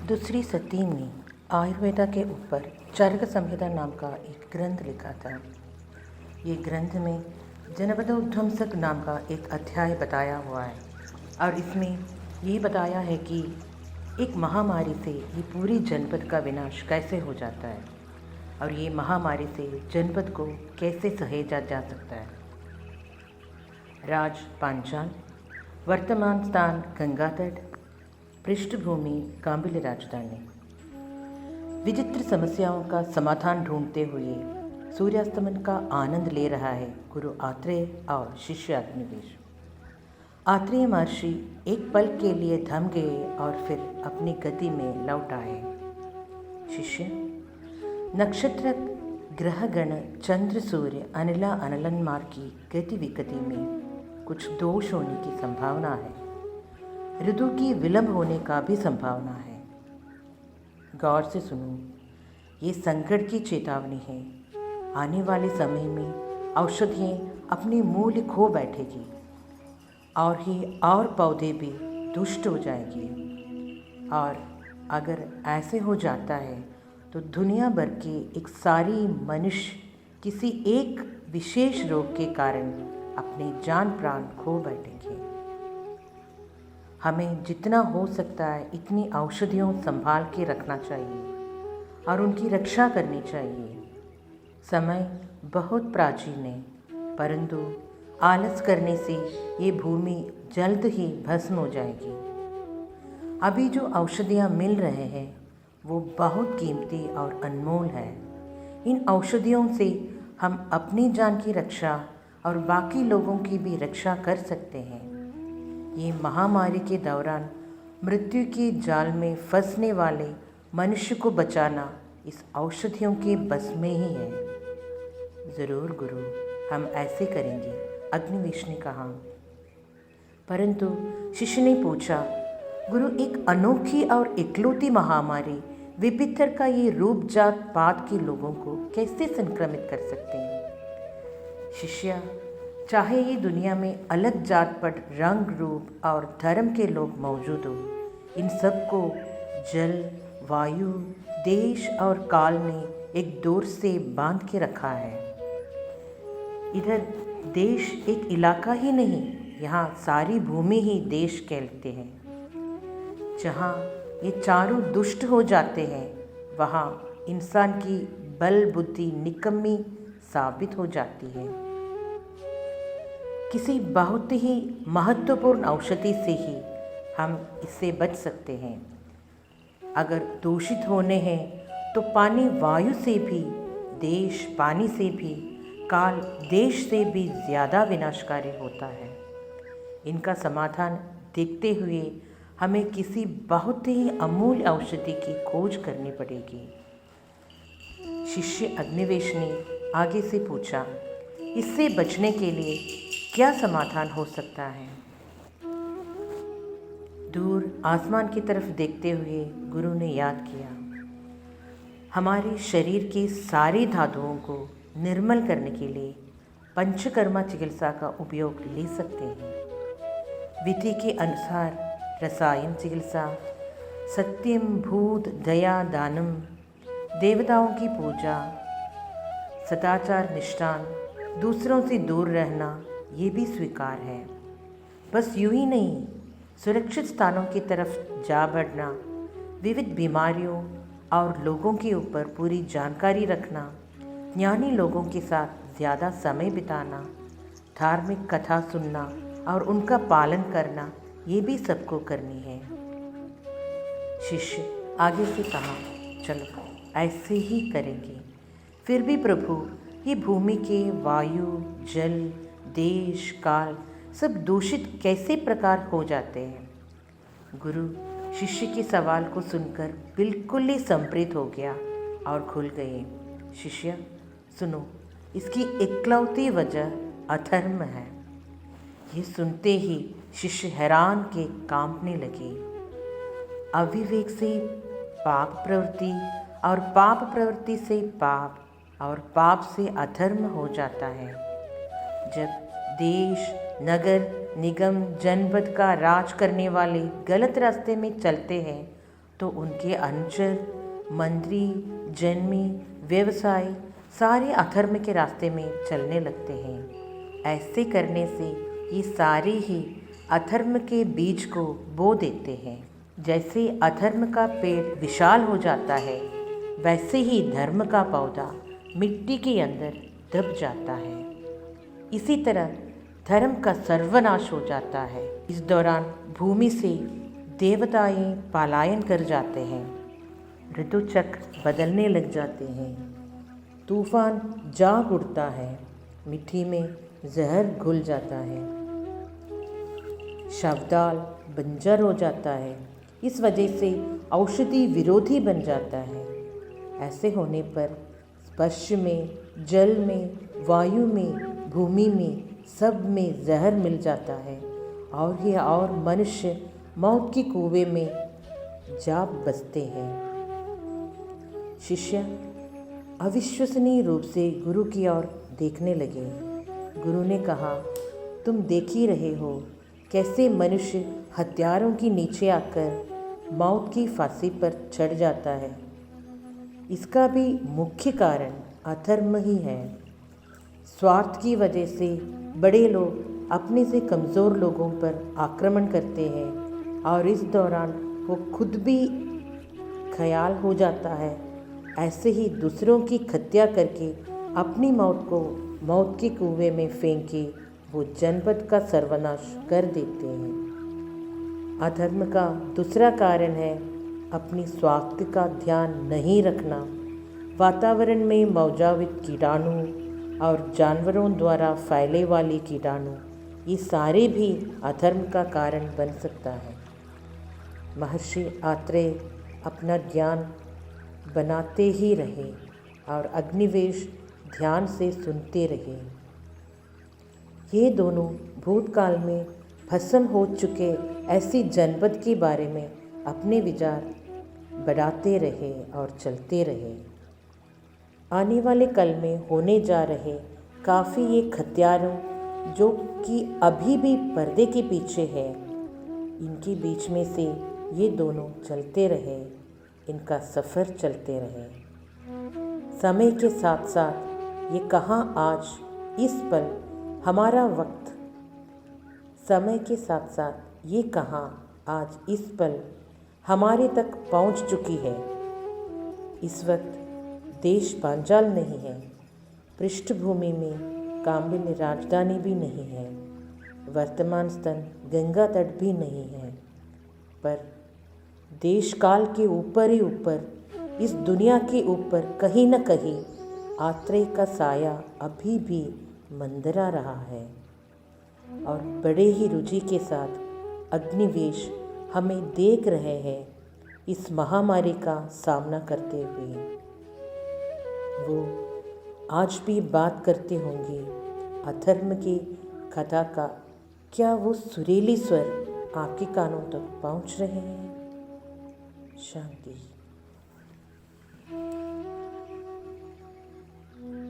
दूसरी सती ने आयुर्वेदा के ऊपर चरक संहिता नाम का एक ग्रंथ लिखा था। ये ग्रंथ में जनपदोध्वंसक नाम का एक अध्याय बताया हुआ है और इसमें ये बताया है कि एक महामारी से ये पूरी जनपद का विनाश कैसे हो जाता है और ये महामारी से जनपद को कैसे सहेजा जा सकता है। राज पांचाल, वर्तमान स्थान गंगा तट, पृष्ठभूमि कांबिल राजधानी। विचित्र समस्याओं का समाधान ढूंढते हुए सूर्यास्तमन का आनंद ले रहा है गुरु आत्रेय और शिष्य अग्निवेश। आत्रेय महर्षि एक पल के लिए थम गए और फिर अपनी गति में लौट आए। शिष्य, नक्षत्र ग्रहगण चंद्र सूर्य अनिला अनलनमार की गति विगति में कुछ दोष होने की संभावना है। ऋतु की विलंब होने का भी संभावना है। गौर से सुनो, ये संकट की चेतावनी है। आने वाले समय में औषधियाँ अपनी मूल्य खो बैठेगी और पौधे भी दुष्ट हो जाएंगे। और अगर ऐसे हो जाता है तो दुनिया भर के एक सारी मनुष्य किसी एक विशेष रोग के कारण अपने जान प्राण खो बैठेंगे। हमें जितना हो सकता है इतनी औषधियों संभाल के रखना चाहिए और उनकी रक्षा करनी चाहिए। समय बहुत प्राचीन है, परंतु आलस करने से ये भूमि जल्द ही भस्म हो जाएगी। अभी जो औषधियाँ मिल रहे हैं वो बहुत कीमती और अनमोल है। इन औषधियों से हम अपनी जान की रक्षा और बाकी लोगों की भी रक्षा कर सकते हैं। ये महामारी के दौरान मृत्यु के जाल में फंसने वाले मनुष्य को बचाना इस औषधियों के बस में ही है। ज़रूर गुरु, हम ऐसे करेंगे, अग्निवेश ने कहा। परंतु शिष्य ने पूछा, गुरु, एक अनोखी और इकलौती महामारी विपित्तर का ये रूप जात पात के लोगों को कैसे संक्रमित कर सकते हैं? शिष्य, चाहे ये दुनिया में अलग जात पट, रंग, रूप और धर्म के लोग मौजूद हो, इन सबको जल, वायु, देश और काल ने एक डोर से बांध के रखा है। इधर देश एक इलाका ही नहीं, यहाँ सारी भूमि ही देश कहते हैं। जहाँ ये चारों दुष्ट हो जाते हैं वहाँ इंसान की बल बुद्धि निकम्मी साबित हो जाती है। किसी बहुत ही महत्वपूर्ण औषधि से ही हम इससे बच सकते हैं। अगर दूषित होने हैं तो पानी वायु से भी, देश पानी से भी, काल देश से भी ज़्यादा विनाशकारी होता है। इनका समाधान देखते हुए हमें किसी बहुत ही अमूल्य औषधि की खोज करनी पड़ेगी। शिष्य अग्निवेश ने आगे से पूछा, इससे बचने के लिए क्या समाधान हो सकता है? दूर आसमान की तरफ देखते हुए गुरु ने याद किया, हमारे शरीर की सारी धातुओं को निर्मल करने के लिए पंचकर्मा चिकित्सा का उपयोग ले सकते हैं। विधि के अनुसार रसायन चिकित्सा, सत्यम भूत दया दानम, देवताओं की पूजा, सदाचार निष्ठान, दूसरों से दूर रहना, ये भी स्वीकार है। बस यूं ही नहीं, सुरक्षित स्थानों की तरफ जा बढ़ना, विविध बीमारियों और लोगों के ऊपर पूरी जानकारी रखना, ज्ञानी लोगों के साथ ज़्यादा समय बिताना, धार्मिक कथा सुनना और उनका पालन करना, ये भी सबको करनी है। शिष्य आगे से कहा, चलो ऐसे ही करेंगे। फिर भी प्रभु, ये भूमि के वायु, जल, देश, काल सब दूषित कैसे प्रकार हो जाते हैं? गुरु शिष्य के सवाल को सुनकर बिल्कुल ही संप्रीत हो गया और खुल गए। शिष्य सुनो, इसकी इकलौती वजह अधर्म है। ये सुनते ही शिष्य हैरान के कांपने लगे। अविवेक से पाप प्रवृत्ति और पाप प्रवृत्ति से पाप और पाप से अधर्म हो जाता है। जब देश, नगर, निगम, जनपद का राज करने वाले गलत रास्ते में चलते हैं तो उनके अनुचर, मंत्री, जन्मी, व्यवसाय सारे अधर्म के रास्ते में चलने लगते हैं। ऐसे करने से ये सारे ही अधर्म के बीज को बो देते हैं। जैसे अधर्म का पेड़ विशाल हो जाता है, वैसे ही धर्म का पौधा मिट्टी के अंदर दब जाता है। इसी तरह धर्म का सर्वनाश हो जाता है। इस दौरान भूमि से देवताएं पलायन कर जाते हैं, ऋतुचक्र बदलने लग जाते हैं, तूफान जाग उठता है, मिट्टी में जहर घुल जाता है, शवदाल बंजर हो जाता है। इस वजह से औषधि विरोधी बन जाता है। ऐसे होने पर स्पर्श में, जल में, वायु में, भूमि में, सब में जहर मिल जाता है और मनुष्य मौत के कुएं में जा बसते हैं। शिष्य अविश्वसनीय रूप से गुरु की ओर देखने लगे। गुरु ने कहा, तुम देख ही रहे हो कैसे मनुष्य हथियारों के नीचे आकर मौत की फांसी पर चढ़ जाता है। इसका भी मुख्य कारण अधर्म ही है। स्वार्थ की वजह से बड़े लोग अपने से कमज़ोर लोगों पर आक्रमण करते हैं और इस दौरान वो खुद भी ख्याल हो जाता है। ऐसे ही दूसरों की हत्या करके अपनी मौत को मौत के कुएं में फेंके वो जनपद का सर्वनाश कर देते हैं। अधर्म का दूसरा कारण है अपनी स्वास्थ्य का ध्यान नहीं रखना। वातावरण में मौजूद कीटाणु और जानवरों द्वारा फैले वाले कीटाणु, ये सारे भी अधर्म का कारण बन सकता है। महर्षि आत्रेय अपना ज्ञान बनाते ही रहे और अग्निवेश ध्यान से सुनते रहे। ये दोनों भूतकाल में भस्म हो चुके ऐसी जनपद के बारे में अपने विचार बढ़ाते रहे और चलते रहे। आने वाले कल में होने जा रहे काफ़ी ये हत्यारों जो कि अभी भी पर्दे के पीछे है, इनके बीच में से ये दोनों चलते रहे, इनका सफ़र चलते रहे। समय के साथ साथ ये कहाँ आज इस पल हमारा वक्त, समय के साथ साथ ये कहाँ आज इस पल हमारे तक पहुँच चुकी है। इस वक्त देश पांचाल नहीं है, पृष्ठभूमि में काम्बिल राजधानी भी नहीं है, वर्तमान स्तन गंगा तट भी नहीं है, पर देश काल के ऊपर ही ऊपर, इस दुनिया के ऊपर कहीं न कहीं आत्रेय का साया अभी भी मंडरा रहा है और बड़े ही रुचि के साथ अग्निवेश हमें देख रहे हैं इस महामारी का सामना करते हुए। वो आज भी बात करते होंगे अधर्म की कथा का। क्या वो सुरीली स्वर आपके कानों तक पहुंच रहे हैं? शांति।